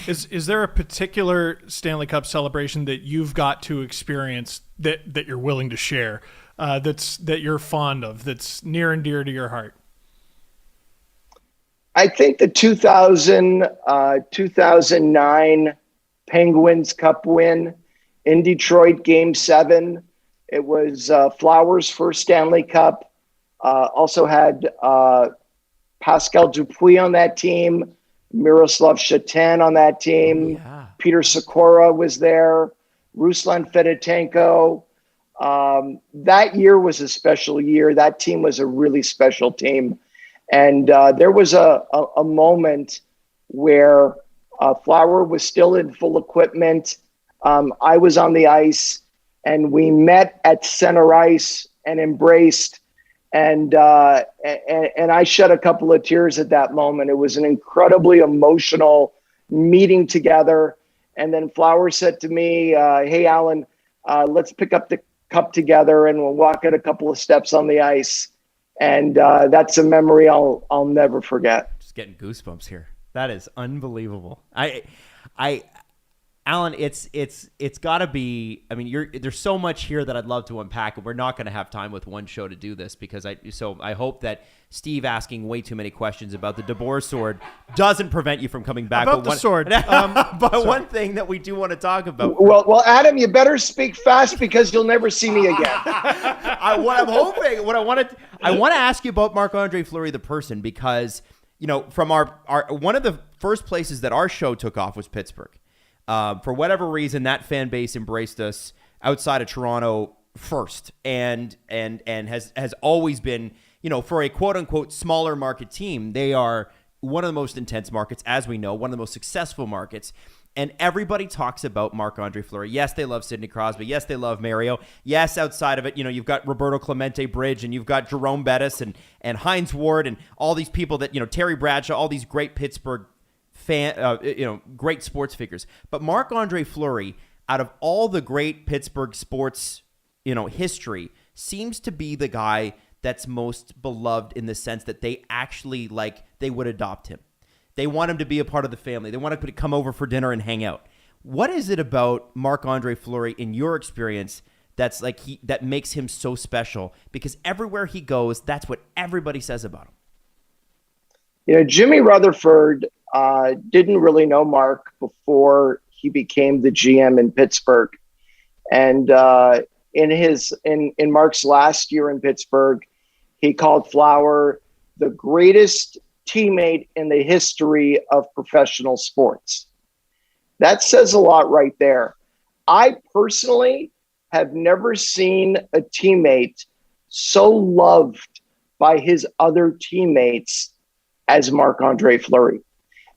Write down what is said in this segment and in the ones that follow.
Is there a particular Stanley Cup celebration that you've got to experience that you're willing to share, that you're fond of, that's near and dear to your heart? I think the 2009 Penguins Cup win in Detroit, Game 7. It was Flowers' first Stanley Cup. Also had Pascal Dupuis on that team, Miroslav Shatan on that team. Oh, yeah. Peter Sikora was there, Ruslan Fedotenko. That year was a special year. That team was a really special team. And there was a moment where Flower was still in full equipment. I was on the ice, and we met at center ice and embraced. And I shed a couple of tears at that moment. It was an incredibly emotional meeting together. And then Flower said to me, "Hey, Allan, let's pick up the cup together and we'll walk it a couple of steps on the ice." And that's a memory I'll never forget. Just getting goosebumps here. That is unbelievable. Allan, it's got to be. I mean, there's so much here that I'd love to unpack, and we're not going to have time with one show to do this because I hope that Steve asking way too many questions about the DeBoer sword doesn't prevent you from coming back. About the sword. But one thing that we do want to talk about. Well, Adam, you better speak fast because you'll never see me again. I want to ask you about Marc-Andre Fleury, the person, because from our one of the first places that our show took off was Pittsburgh. For whatever reason, that fan base embraced us outside of Toronto first, and has always been, for a quote unquote smaller market team, they are one of the most intense markets, as we know, one of the most successful markets. And everybody talks about Marc-Andre Fleury. Yes, they love Sidney Crosby. Yes, they love Mario. Yes, outside of it, you've got Roberto Clemente Bridge, and you've got Jerome Bettis and Hines Ward and all these people that, Terry Bradshaw, all these great Pittsburgh great sports figures. But Marc-Andre Fleury, out of all the great Pittsburgh sports, history, seems to be the guy that's most beloved in the sense that they actually they would adopt him. They want him to be a part of the family. They want him to come over for dinner and hang out. What is it about Marc-Andre Fleury in your experience that's that makes him so special? Because everywhere he goes, that's what everybody says about him. Jimmy Rutherford didn't really know Mark before he became the GM in Pittsburgh. And in Mark's last year in Pittsburgh, he called Flower the greatest teammate in the history of professional sports. That says a lot right there. I personally have never seen a teammate so loved by his other teammates as Marc-Andre Fleury.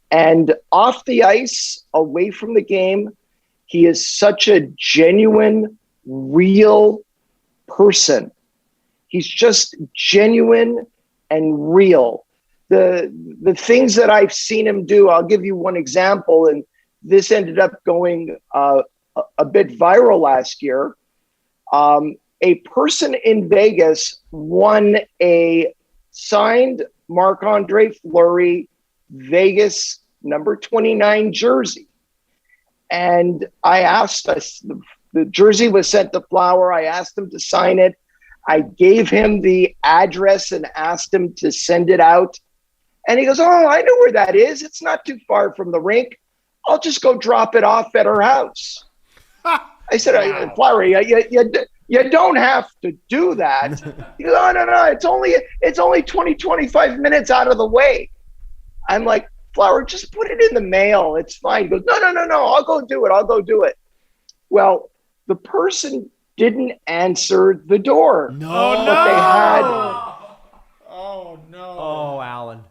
And off the ice, away from the game, he is such a genuine, real person. He's just genuine and real. The things that I've seen him do, I'll give you one example, and this ended up going a bit viral last year. A person in Vegas won a signed Marc-Andre Fleury Vegas number 29 jersey. And I asked us, the jersey was sent to Flower. I asked him to sign it. I gave him the address and asked him to send it out. And he goes, "Oh, I know where that is. It's not too far from the rink. I'll just go drop it off at her house." I said, wow. "Fleury, you don't have to do that." He goes, "Oh, no. It's only 25 minutes out of the way." I'm like, "Flower, just put it in the mail. It's fine." He goes, No. I'll go do it. Well, the person didn't answer the door. No. But they had. Oh, no. Oh, Allan.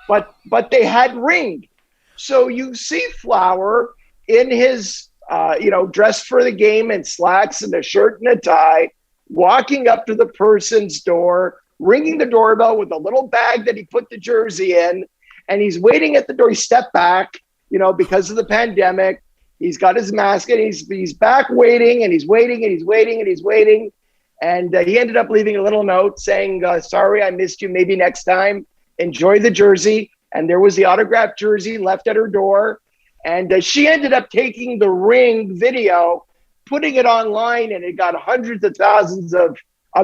But they had ring. So you see Flower in his, dressed for the game in slacks and a shirt and a tie, walking up to the person's door, ringing the doorbell with a little bag that he put the jersey in, and he's waiting at the door. He stepped back, because of the pandemic. He's got his mask and he's back waiting, and he's waiting and he's waiting and he's waiting. And he ended up leaving a little note saying, "Sorry, I missed you. Maybe next time. Enjoy the jersey." and there was the autographed jersey left at her door. And she ended up taking the ring video, putting it online, and it got hundreds of thousands of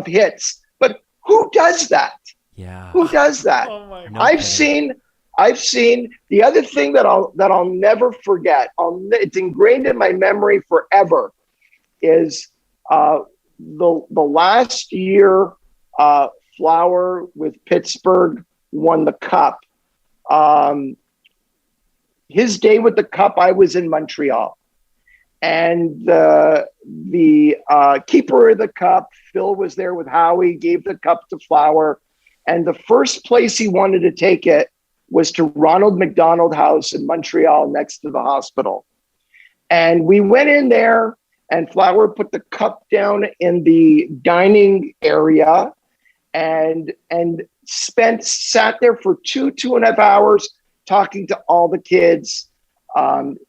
hits. But who does that? Yeah. Who does that? Oh my God. I've seen the other thing that I'll never forget. It's ingrained in my memory forever. Is the last year Flower with Pittsburgh won the Cup. His day with the Cup, I was in Montreal, and the keeper of the Cup, Phil, was there with Howie, gave the Cup to Flower, and the first place he wanted to take it was to Ronald McDonald House in Montreal next to the hospital. And we went in there, and Flower put the cup down in the dining area and sat there for 2.5 hours talking to all the kids,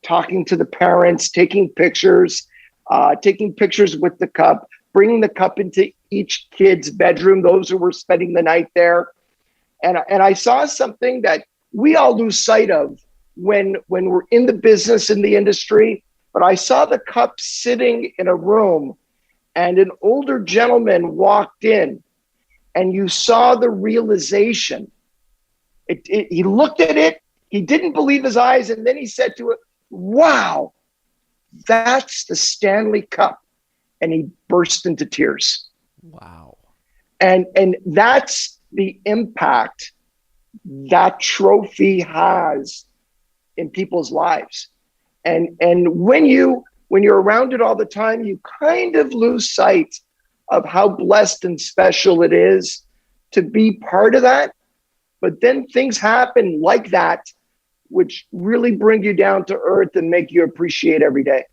talking to the parents, taking pictures with the cup, bringing the cup into each kid's bedroom, those who were spending the night there. And I saw something that we all lose sight of when we're in the business, in the industry. But I saw the cup sitting in a room, and an older gentleman walked in, and you saw the realization. He looked at it, he didn't believe his eyes, and then he said to it, "Wow, that's the Stanley Cup." And he burst into tears. Wow. And that's the impact that trophy has in people's lives. And when you're around it all the time, you kind of lose sight of how blessed and special it is to be part of that. But then things happen like that, which really bring you down to earth and make you appreciate every day.